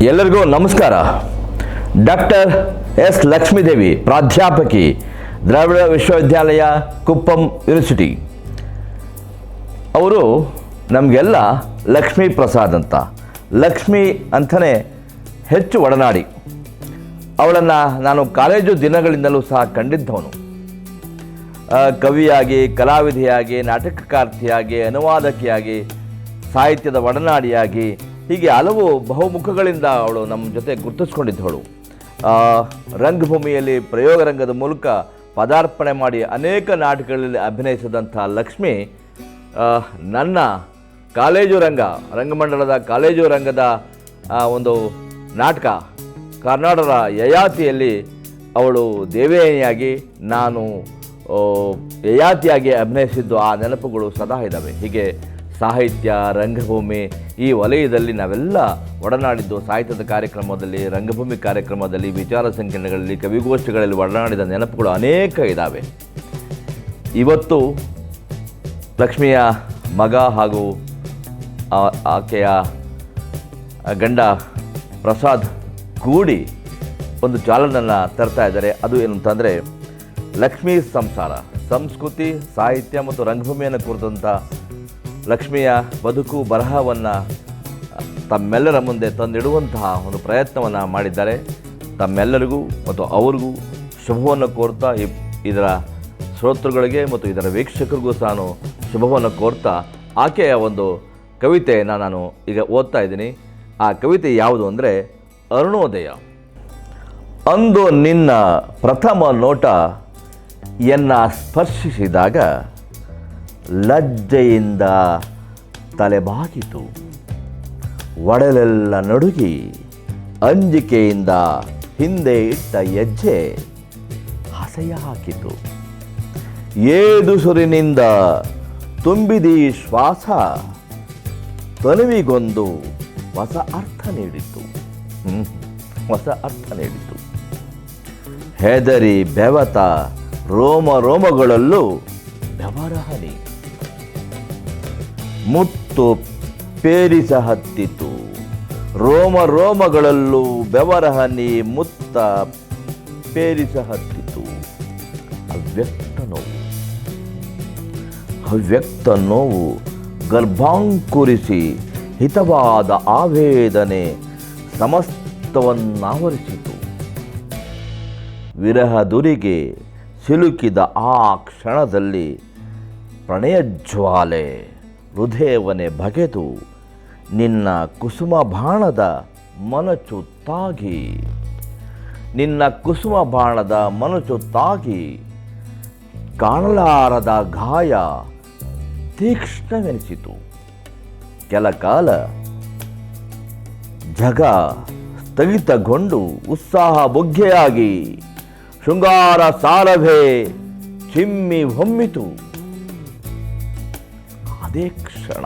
ಎಲ್ಲರಿಗೂ ನಮಸ್ಕಾರ. Doctor S Lakshmidevi, ಪ್ರಾಧ್ಯಾಪಕಿ, ದ್ರಾವಿಡ ವಿಶ್ವವಿದ್ಯಾಲಯ, ಕುಪ್ಪಂ ಯೂನಿವರ್ಸಿಟಿ. ಅವರು ನಮಗೆಲ್ಲ ಲಕ್ಷ್ಮೀ ಪ್ರಸಾದ್ ಅಂತ, ಲಕ್ಷ್ಮಿ ಅಂತಲೇ ಹೆಚ್ಚು ಒಡನಾಡಿ. ಅವಳನ್ನು ನಾನು ಕಾಲೇಜು ದಿನಗಳಿಂದಲೂ ಸಹ ಕಂಡಿದ್ದವನು. ಕವಿಯಾಗಿ, ಕಲಾವಿದೆಯಾಗಿ, ನಾಟಕಕಾರ್ತಿಯಾಗಿ, ಅನುವಾದಕಿಯಾಗಿ, ಸಾಹಿತ್ಯದ ಒಡನಾಡಿಯಾಗಿ, ಹೀಗೆ ಹಲವು ಬಹುಮುಖಗಳಿಂದ ಅವಳು ನಮ್ಮ ಜೊತೆ ಗುರುತಿಸ್ಕೊಂಡಿದ್ದವಳು. ರಂಗಭೂಮಿಯಲ್ಲಿ ಪ್ರಯೋಗ ರಂಗದ ಮೂಲಕ ಪದಾರ್ಪಣೆ ಮಾಡಿ ಅನೇಕ ನಾಟಕಗಳಲ್ಲಿ ಅಭಿನಯಿಸಿದಂಥ ಲಕ್ಷ್ಮಿ ನನ್ನ ಕಾಲೇಜು ರಂಗಮಂಡಲದ ಕಾಲೇಜು ರಂಗದ ಒಂದು ನಾಟಕ ಕರ್ನಾಟಕದ ಯಯಾತಿಯಲ್ಲಿ ಅವಳು ದೇವೇಣಿಯಾಗಿ, ನಾನು ಯಯಾತಿಯಾಗಿ ಅಭಿನಯಿಸಿದ್ದು ಆ ನೆನಪುಗಳು ಸದಾ ಇದ್ದಾವೆ. ಹೀಗೆ ಸಾಹಿತ್ಯ, ರಂಗಭೂಮಿ ಈ ವಲಯದಲ್ಲಿ ನಾವೆಲ್ಲ ಒಡನಾಡಿದ್ದು. ಸಾಹಿತ್ಯದ ಕಾರ್ಯಕ್ರಮದಲ್ಲಿ, ರಂಗಭೂಮಿ ಕಾರ್ಯಕ್ರಮದಲ್ಲಿ, ವಿಚಾರ ಸಂಕಿರಣಗಳಲ್ಲಿ, ಕವಿಗೋಷ್ಠಿಗಳಲ್ಲಿ ಒಡನಾಡಿದ ನೆನಪುಗಳು ಅನೇಕ ಇದ್ದಾವೆ. ಇವತ್ತು ಲಕ್ಷ್ಮಿಯ ಮಗ ಹಾಗೂ ಆಕೆಯ ಗಂಡ ಪ್ರಸಾದ್ ಕೂಡಿ ಒಂದು ಚಾಲನನ್ನು ತರ್ತಾ ಇದ್ದಾರೆ. ಅದು ಏನು ಅಂತಂದರೆ ಲಕ್ಷ್ಮೀ ಸಂಸಾರ, ಸಂಸ್ಕೃತಿ, ಸಾಹಿತ್ಯ ಮತ್ತು ರಂಗಭೂಮಿಯನ್ನು ಕುರಿತಂಥ ಲಕ್ಷ್ಮಿಯ ಬದುಕು ಬರಹವನ್ನು ತಮ್ಮೆಲ್ಲರ ಮುಂದೆ ತಂದಿಡುವಂತಹ ಒಂದು ಪ್ರಯತ್ನವನ್ನು ಮಾಡಿದ್ದಾರೆ. ತಮ್ಮೆಲ್ಲರಿಗೂ ಮತ್ತು ಅವ್ರಿಗೂ ಶುಭವನ್ನು ಕೋರ್ತಾ, ಇದರ ಶ್ರೋತೃಗಳಿಗೆ ಮತ್ತು ಇದರ ವೀಕ್ಷಕರಿಗೂ ಸಹ ಶುಭವನ್ನು ಕೋರ್ತಾ, ಆಕೆಯ ಒಂದು ಕವಿತೆಯನ್ನು ನಾನು ಈಗ ಓದ್ತಾ ಇದ್ದೀನಿ. ಆ ಕವಿತೆ ಯಾವುದು ಅಂದರೆ ಅರುಣೋದಯ. ಅಂದು ನಿನ್ನ ಪ್ರಥಮ ನೋಟ ಎನ್ನ ಸ್ಪರ್ಶಿಸಿದಾಗ ಲಜ್ಜೆಯಿಂದ ತಲೆಬಾಗಿತು, ಒಡಲೆಲ್ಲ ನಡುಗಿ ಅಂಜಿಕೆಯಿಂದ ಹಿಂದೆ ಇಟ್ಟ ಹೆಜ್ಜೆ ಹಸೆಯ ಹಾಕಿತು. ಏದುಸುರಿನಿಂದ ತುಂಬಿದಿ ಶ್ವಾಸ ತನುವಿಗೊಂದು ಹೊಸ ಅರ್ಥ ನೀಡಿತು. ಹೆದರಿ ಬೆವತ ರೋಮಗಳಲ್ಲೂ ಬೆವರಹನಿ ಮುತ್ತು ಪೇರಿಸ ಹತ್ತಿತು. ರೋಮಗಳಲ್ಲೂ ಬೆವರಹನಿ ಮುತ್ತ ಪೇರಿಸ ಹತ್ತಿತು. ಅವ್ಯಕ್ತ ನೋವು ಗರ್ಭಾಂಕುರಿಸಿ ಹಿತವಾದ ಆವೇದನೆ ಸಮಸ್ತವನ್ನಾವರಿಸಿತು. ವಿರಹದುರಿಗೆ ಸಿಲುಕಿದ ಆ ಕ್ಷಣದಲ್ಲಿ ಪ್ರಣಯಜ್ವಾಲೆ ಹೃದಯವನ್ನೇ ಬಗೆದು ನಿನ್ನ ಕುಸುಮ ಬಾಣದ ಮನಚು ತಾಗಿ ಕಾಣಲಾರದ ಗಾಯ ತೀಕ್ಷ್ಣವೆನಿಸಿತು. ಕೆಲಕಾಲ ಜಗ ಸ್ಥಗಿತಗೊಂಡು ಉತ್ಸಾಹ ಬುಗ್ಗೆಯಾಗಿ ಶೃಂಗಾರ ಸಾರಭೆ ಚಿಮ್ಮಿ ಹೊಮ್ಮಿತು. ಅದೇ ಕ್ಷಣ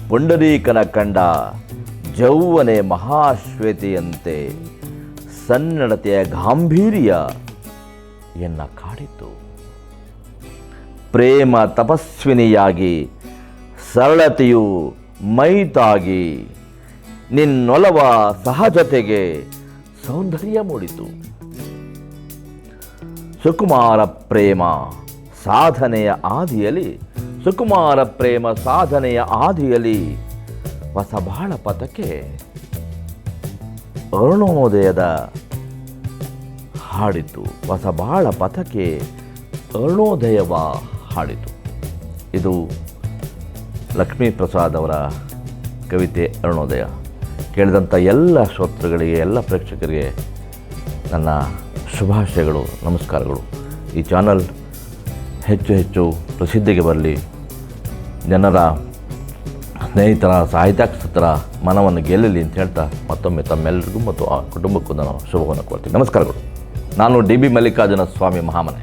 ಪುಂಡರೀಕನ ಕಂಡ ಜೌವನೆ ಮಹಾಶ್ವೇತೆಯಂತೆ ಸನ್ನಡತೆಯ ಗಾಂಭೀರ್ಯ ಎನ್ನ ಕಾಡಿತು. ಪ್ರೇಮ ತಪಸ್ವಿನಿಯಾಗಿ ಸರಳತೆಯು ಮೈತಾಗಿ ನಿನ್ನೊಲವ ಸಹಜತೆಗೆ ಸೌಂದರ್ಯ ಮೂಡಿತು. ಸುಕುಮಾರ ಪ್ರೇಮ ಸಾಧನೆಯ ಆದಿಯಲ್ಲಿ ಹೊಸಬಾಳ ಪಥಕ್ಕೆ ಅರುಣೋದಯದ ಹಾಡಿತು. ಅರುಣೋದಯವ ಹಾಡಿತು. ಇದು ಲಕ್ಷ್ಮೀ ಪ್ರಸಾದ್ ಅವರ ಕವಿತೆ ಅರುಣೋದಯ. ಕೇಳಿದಂಥ ಎಲ್ಲ ಶ್ರೋತೃಗಳಿಗೆ, ಎಲ್ಲ ಪ್ರೇಕ್ಷಕರಿಗೆ ನನ್ನ ಶುಭಾಶಯಗಳು, ನಮಸ್ಕಾರಗಳು. ಈ ಚಾನಲ್ ಹೆಚ್ಚು ಪ್ರಸಿದ್ಧಿಗೆ ಬರಲಿ, ಜನರ ಸ್ನೇಹಿತರ, ಸಾಹಿತ್ಯಾಸಕ್ತರ ಮನವನ್ನು ಗೆಲ್ಲಲಿ ಅಂತ ಹೇಳ್ತಾ ಮತ್ತೊಮ್ಮೆ ತಮ್ಮೆಲ್ಲರಿಗೂ ಮತ್ತು ಆ ಕುಟುಂಬಕ್ಕೂ ನಾನು ಶುಭವನ್ನು ಕೋರ್ತೀನಿ. ನಮಸ್ಕಾರಗಳು. ನಾನು ಡಿ ಬಿ ಮಲ್ಲಿಕಾರ್ಜುನ ಸ್ವಾಮಿ ಮಹಾಮನೆ.